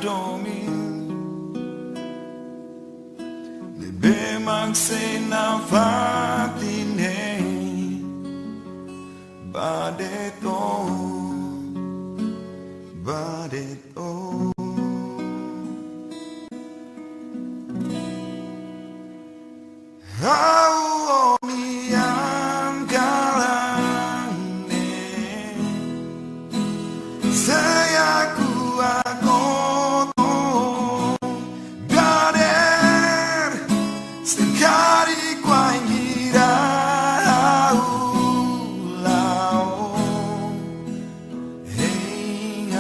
domi Bebe magsena fatine Badeto How am galane Saya kuakoto Gader Sekali kuangira Ulao Hey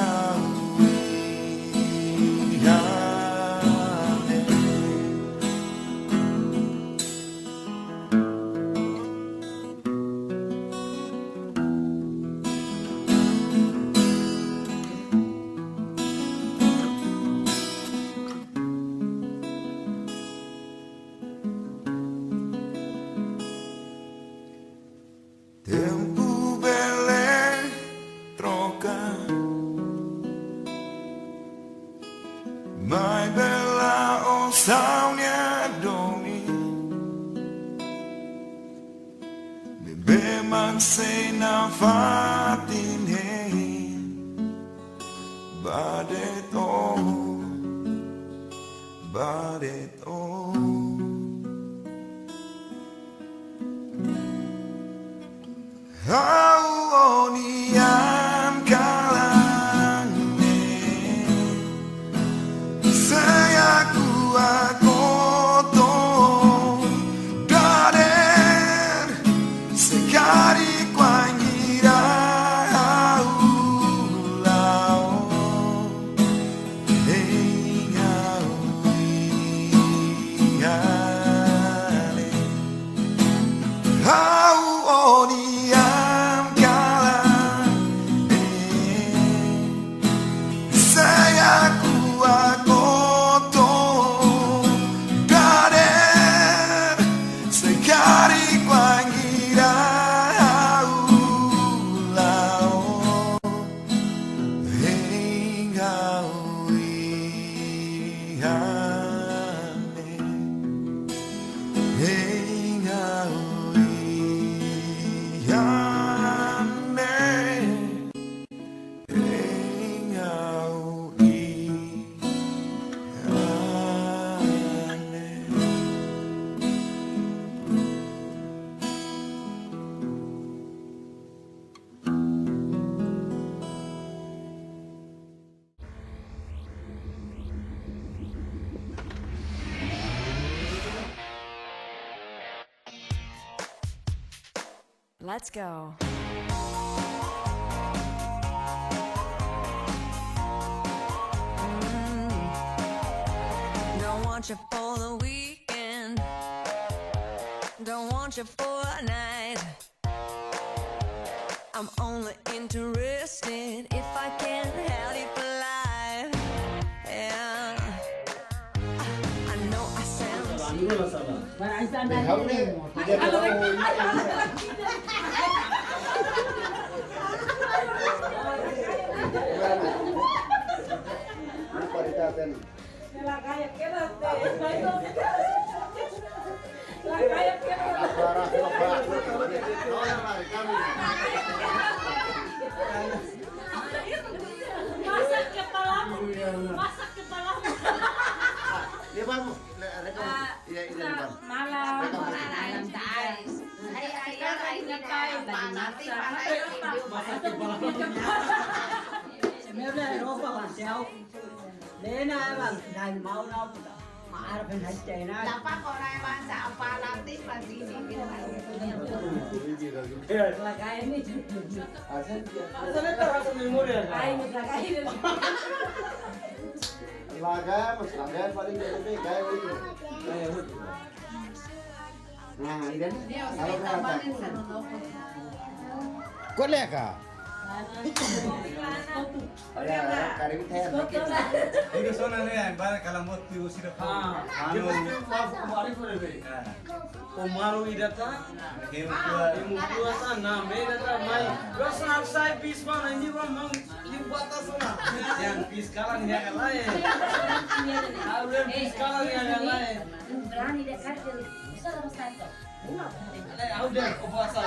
Tempo belle troca Mai bella o saunia domi Bebe magsena fatine Badeto Aonian kalane Saya kuakoto Gader Sekali kuangira Ulao Aonian kalane Saya kuakoto Gader Sekali kuangira Ulao Let's go. Don't want you for the weekend. Don't want you for a night. I'm only interested if I can have you for life. Yeah. I know I sound Masak kepalamu. Masak kepalamu. Dia bang, rekam. Iya, iya bang. Malam guys. Masak kepalamu. Nếu đây nó có bàn xéo đến nay bạn thành máu nó mà là phải hành chạy nó Dapat orang yang baca apa nanti pasti bikin là cái này Laga, mas laga paling gede gaya ini. Nah, ini kalau berapa? Kolega. Ya, karim teh. Itu soalnya nih, barang kalau mau tiup sirap. Pemaru idata, Hemu imu sana, beda ramai. Dosa saya bis mana ini memang di batas sana. Yang bis kalang yang lain. Aduh bis kalang yang lain. Berani dekat jadi bisa terus tato. Udah puasa.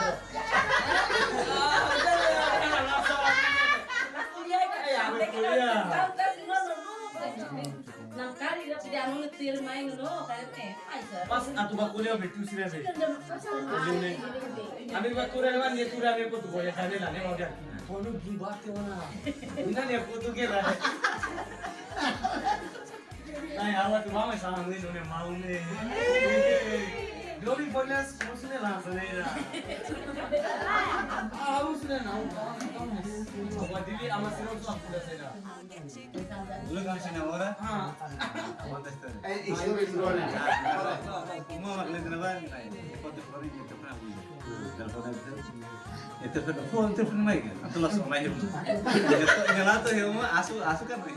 Nang kali dapat dia anu ngetir main no kali Pas atu bakulia betul sih deh. Ambil bakulia kan dia turun dia kutu boleh tadi lah, dia mau dia. Kono gimana mana? Ini dia kutu kira. Nah, awak tu mama sama ni nih mau nih. Dobi polas musuhnya langsung nih. Musuhnya nau. Awak dili amat sirap tu aku dah saya. Dulu kan sana orang. Mantas tu. Isu orang. Mau maklum kenapa? Foto foto itu pernah beli. Telepon itu telepon mai kan? Atau langsung mai itu. Yang lato yang asu kan. Betul.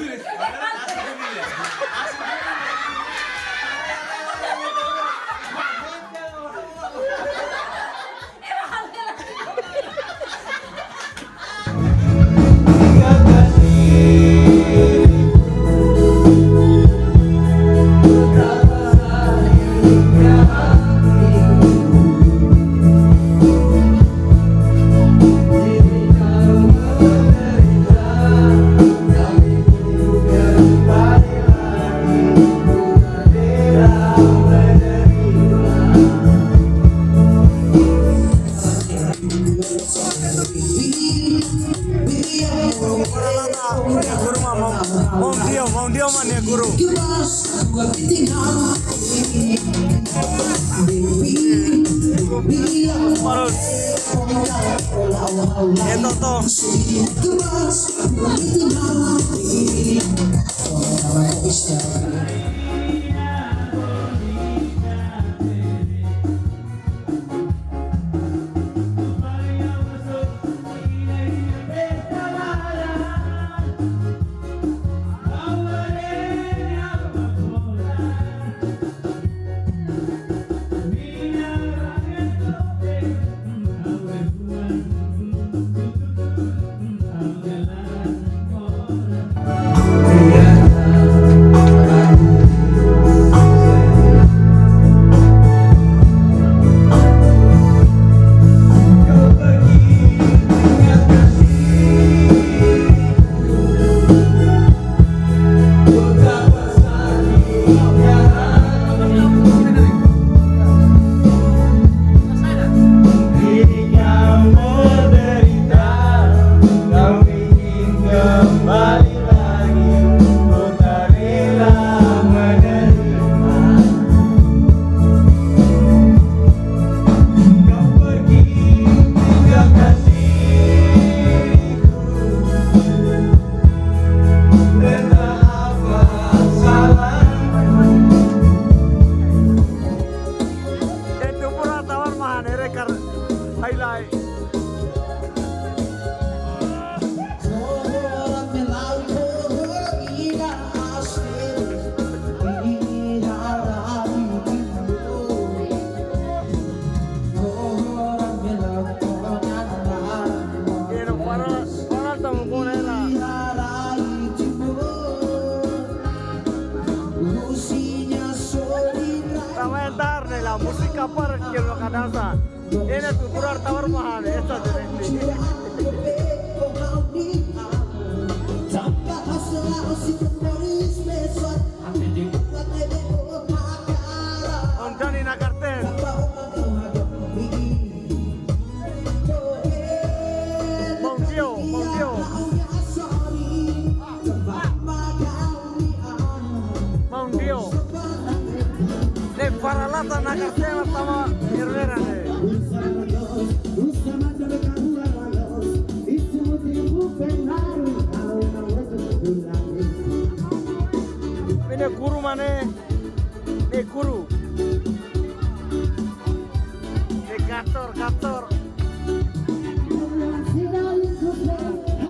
Tulis. Asu ini ya. Mau dia mana guru? Parus. Itu tuh. La música para quien lo danza. Viene tu curar tawar mahal. Esta de Ontani nakarten. Mondio. Para lata nakarten sama Herrera deh. Ini guru mana? Ini guru. Ini kantor. Sinal